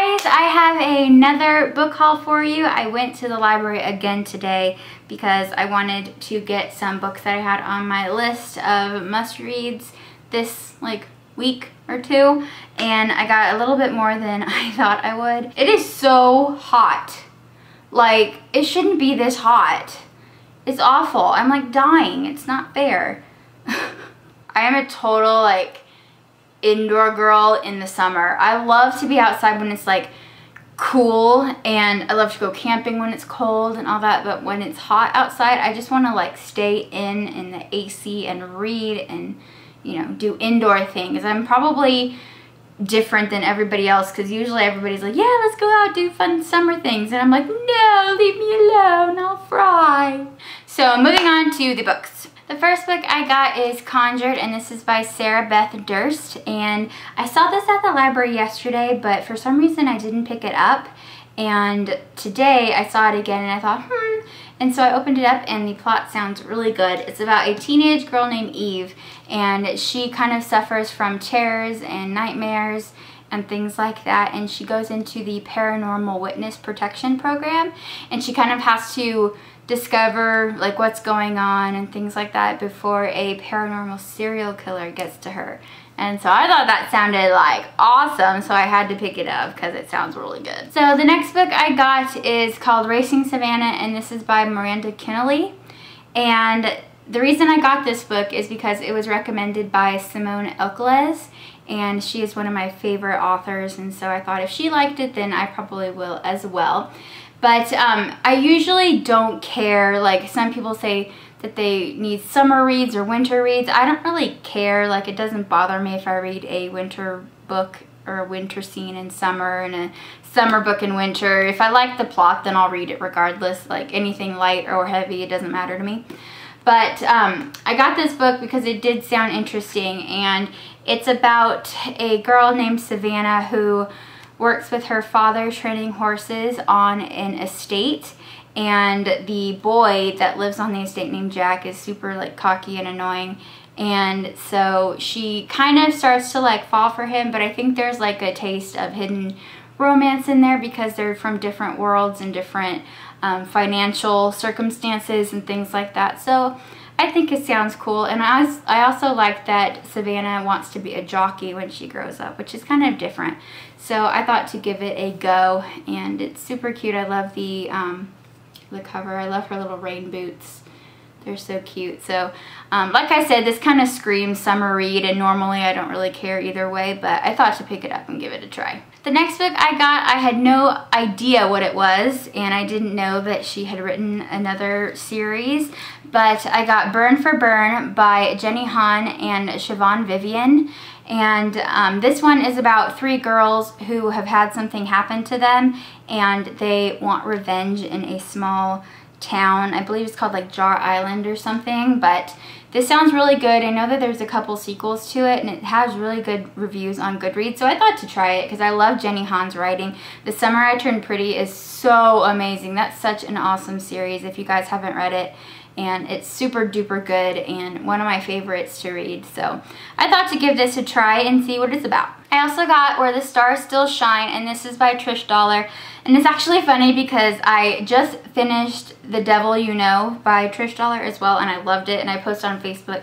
guys, I have another book haul for you. I went to the library again today because I wanted to get some books that I had on my list of must-reads this week or two, and I got a little bit more than I thought I would. It is so hot. Like, it shouldn't be this hot. It's awful. I'm dying. It's not fair. I am a total indoor girl in the summer. I love to be outside when it's cool, and I love to go camping when it's cold and all that, but when it's hot outside, I just want to stay in the AC and read and, you know, do indoor things. I'm probably different than everybody else because usually everybody's like, yeah, let's go out, do fun summer things, and I'm like, no, leave me alone, I'll fry. So moving on to the books. The first book I got is Conjured, and this is by Sara, Beth, Durst, and I saw this at the library yesterday, but for some reason I didn't pick it up, and today I saw it again and I thought, and so I opened it up, and the plot sounds really good. It's about a teenage girl named Eve, and she kind of suffers from terrors and nightmares and things like that, and she goes into the paranormal witness protection program, and she kind of has to discover what's going on and things like that before a paranormal serial killer gets to her. And so I thought that sounded awesome, so I had to pick it up because it sounds really good. So the next book I got is called Racing Savannah, and this is by Miranda Keanally. And the reason I got this book is because it was recommended by Simone Elkeles, and she is one of my favorite authors, and so I thought if she liked it, then I probably will as well. But I usually don't care. Some people say that they need summer reads or winter reads. I don't really care. It doesn't bother me if I read a winter book or a winter scene in summer and a summer book in winter. If I like the plot, then I'll read it regardless. Anything light or heavy, it doesn't matter to me. But I got this book because it did sound interesting, and it's about a girl named Savannah who works with her father training horses on an estate, and the boy that lives on the estate named Jack is super cocky and annoying, and so she kind of starts to fall for him, but I think there's a taste of hidden romance in there because they're from different worlds and different financial circumstances and things like that. So I think it sounds cool, and I also like that Savannah wants to be a jockey when she grows up, which is kind of different. So I thought to give it a go, and it's super cute. I love the cover. I love her little rain boots. They're so cute. So like I said, this kind of screams summer read, and normally I don't really care either way, but I thought to pick it up and give it a try. The next book I got, I had no idea what it was, and I didn't know that she had written another series, but I got Burn for Burn by Jenny Han and Siobahn Vivian. And this one is about 3 girls who have had something happen to them, and they want revenge in a small town. I believe it's called Jar Island or something, but this sounds really good. I know that there's a couple sequels to it, and it has really good reviews on Goodreads, so I thought to try it because I love Jenny Han's writing. The Summer I Turned Pretty is so amazing. That's such an awesome series if you guys haven't read it, and it's super duper good and one of my favorites to read. So I thought to give this a try and see what it's about. I also got Where the Stars Still Shine, and this is by Trish. And it's actually funny because I just finished The Devil You Know by Trish as well, and I loved it, and I posted on Facebook.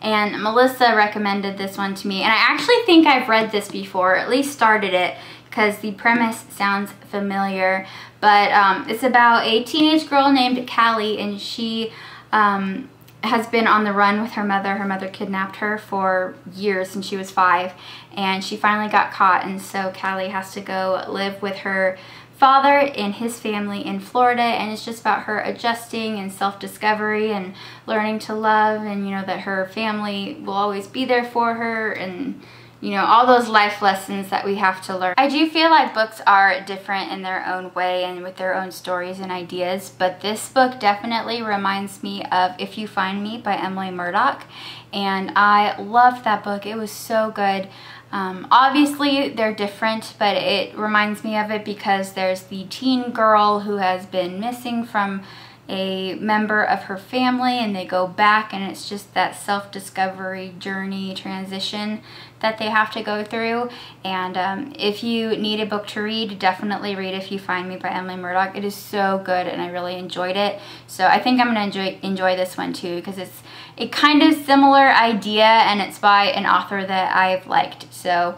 And Melissa recommended this one to me, and I actually think I've read this before, or at least started it, because the premise sounds familiar. But it's about a teenage girl named Callie, and she has been on the run with her mother. Her mother kidnapped her for years since she was 5, and she finally got caught, and so Callie has to go live with her father and his family in Florida, and it's just about her adjusting and self-discovery and learning to love, and you know that her family will always be there for her, and you know, all those life lessons that we have to learn. I do feel like books are different in their own way and with their own stories and ideas, but this book definitely reminds me of If You Find Me by Emily Murdoch, and I loved that book. It was so good. Obviously they're different, but it reminds me of it because there's the teen girl who has been missing from a member of her family, and they go back, and it's just that self-discovery journey transition that they have to go through. And if you need a book to read, definitely read If You Find Me by Emily Murdoch. It is so good, and I really enjoyed it. So I think I'm going to enjoy this one too, because it's a kind of similar idea, and it's by an author that I've liked. So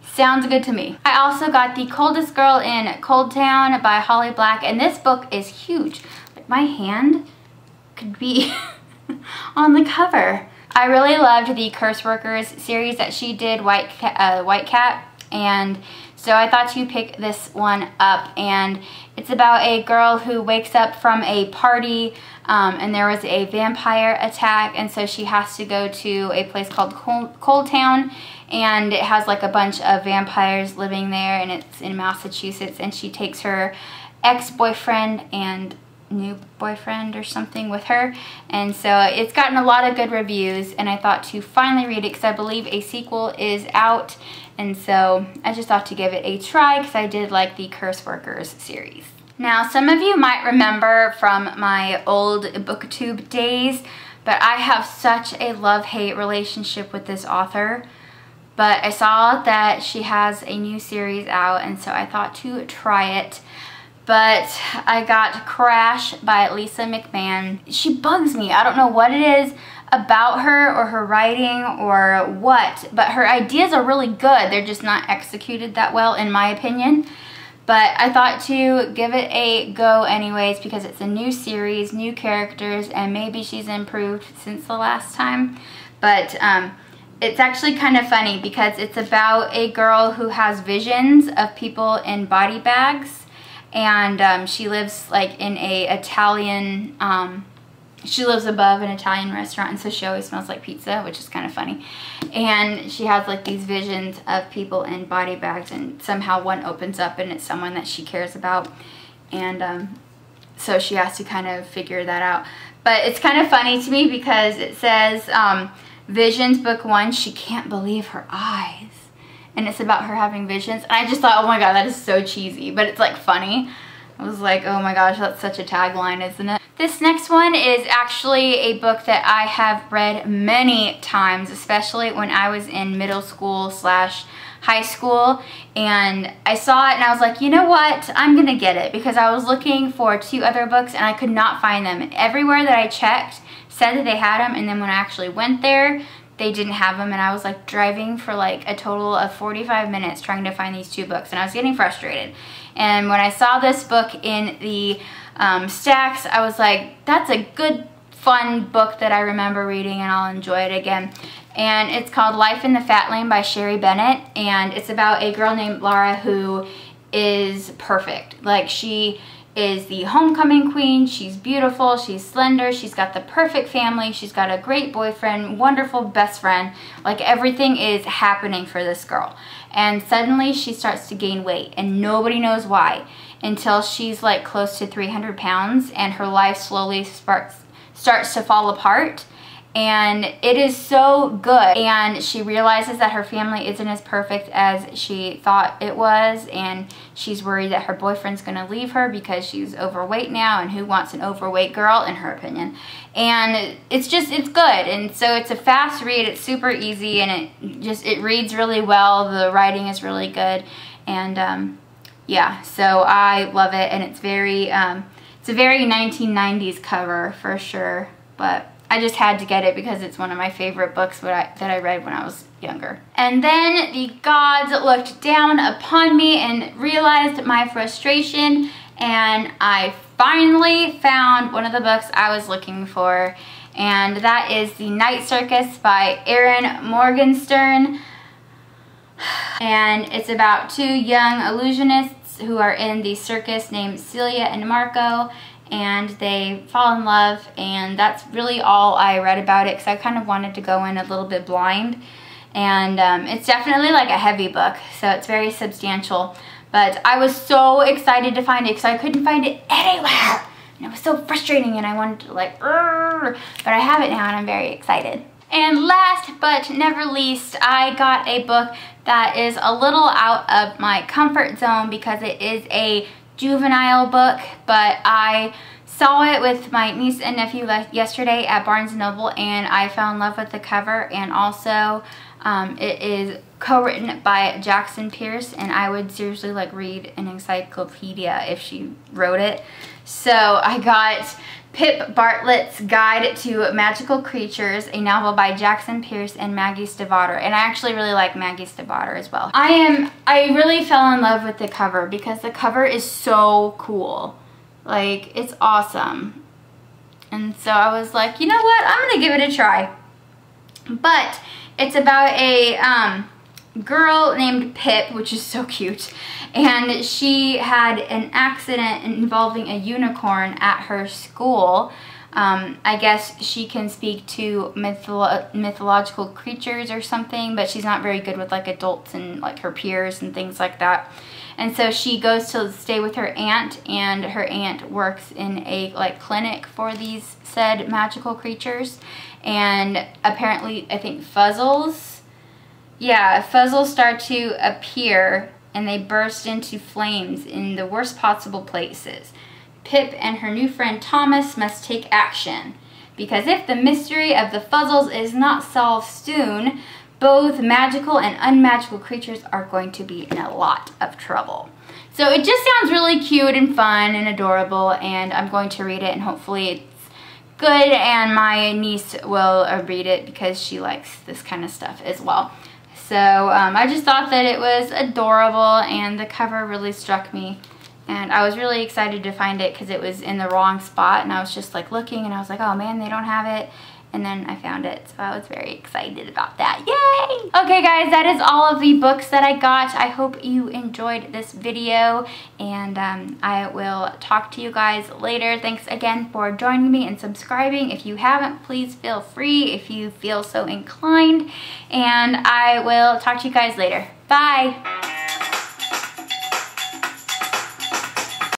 sounds good to me. I also got The Coldest Girl in Coldtown by Holly Black, and this book is huge. Like, my hand could be on the cover. I really loved the Curse Workers series that she did, White Cat, and so I thought to pick this one up. And it's about a girl who wakes up from a party, and there was a vampire attack, and so she has to go to a place called Coldtown, and it has like a bunch of vampires living there, and it's in Massachusetts, and she takes her ex-boyfriend and new boyfriend or something with her. And so it's gotten a lot of good reviews, and I thought to finally read it because I believe a sequel is out, and so I just thought to give it a try because I did like the Curse Workers series. Now, some of you might remember from my old booktube days, but I have such a love-hate relationship with this author. But I saw that she has a new series out, and so I thought to try it. But I got Crash by Lisa McMann. She bugs me. I don't know what it is about her or her writing or what, but her ideas are really good. They're just not executed that well, in my opinion. But I thought to give it a go anyways because it's a new series, new characters, and maybe she's improved since the last time. But it's actually kind of funny because it's about a girl who has visions of people in body bags, and she lives like in a Italian, she lives above an Italian restaurant, and so she always smells like pizza, which is kind of funny. And she has like these visions of people in body bags, and somehow one opens up and it's someone that she cares about, and so she has to kind of figure that out. But it's kind of funny to me because it says Visions Book 1, she can't believe her eyes. And it's about her having visions. And I just thought, oh my god, that is so cheesy. But it's like funny. I was like, oh my gosh, that's such a tagline, isn't it? This next one is actually a book that I have read many times, especially when I was in middle school / high school, and I saw it and I was like, you know what, I'm gonna get it, because I was looking for 2 other books and I could not find them. Everywhere that I checked said that they had them, and then when I actually went there, they didn't have them, and I was like driving for like a total of 45 minutes trying to find these 2 books, and I was getting frustrated. And when I saw this book in the stacks, I was like, that's a good, fun book that I remember reading, and I'll enjoy it again. And it's called Life in the Fat Lane by Cherie Bennett, and it's about a girl named Laura who is perfect. Like, she is the homecoming queen. She's beautiful, she's slender, she's got the perfect family, she's got a great boyfriend, wonderful best friend. Like, everything is happening for this girl. And suddenly she starts to gain weight, and nobody knows why, until she's like close to 300 pounds, and her life slowly starts to fall apart. And it is so good, and she realizes that her family isn't as perfect as she thought it was, and she's worried that her boyfriend's gonna leave her because she's overweight now, and who wants an overweight girl, in her opinion. And it's good, and so it's a fast read, it's super easy, and it reads really well, the writing is really good, and yeah, so I love it, and it's a very 1990s cover for sure, but I just had to get it because it's one of my favorite books that I read when I was younger. And then the gods looked down upon me and realized my frustration, and I finally found one of the books I was looking for, and that is The Night Circus by Erin Morganstern. And it's about 2 young illusionists who are in the circus named Celia and Marco, and they fall in love, and that's really all I read about it because I kind of wanted to go in a little bit blind. And it's definitely like a heavy book, so it's very substantial, but I was so excited to find it because I couldn't find it anywhere, and it was so frustrating, and I wanted to like, but I have it now, and I'm very excited. And last but never least, I got a book that is a little out of my comfort zone because it is a juvenile book, but I saw it with my niece and nephew yesterday at Barnes & Noble, and I fell in love with the cover. And also it is co-written by Jackson Pearce, and I would seriously like read an encyclopedia if she wrote it. So I got Pip Bartlett's Guide to Magical Creatures, a novel by Jackson Pearce and Maggie Steifvater. And I actually really like Maggie Steifvater as well. I really fell in love with the cover because the cover is so cool. Like, it's awesome. And so I was like, you know what? I'm gonna give it a try. But it's about a girl named Pip, which is so cute, and she had an accident involving a unicorn at her school. I guess she can speak to mythological creatures or something, but she's not very good with like adults and like her peers and things like that. And so she goes to stay with her aunt, and her aunt works in a like clinic for these said magical creatures. And apparently, I think fuzzles start to appear, and they burst into flames in the worst possible places. Pip and her new friend Thomas must take action, because if the mystery of the fuzzles is not solved soon, both magical and unmagical creatures are going to be in a lot of trouble. So it just sounds really cute and fun and adorable, and I'm going to read it, and hopefully it's good, and my niece will read it because she likes this kind of stuff as well. So I just thought that it was adorable, and the cover really struck me, and I was really excited to find it because it was in the wrong spot, and I was just like looking, and I was like, oh man, they don't have it. And then I found it, so I was very excited about that. Yay! Okay guys, that is all of the books that I got. I hope you enjoyed this video, and I will talk to you guys later. Thanks again for joining me and subscribing. If you haven't, please feel free if you feel so inclined, and I will talk to you guys later. Bye!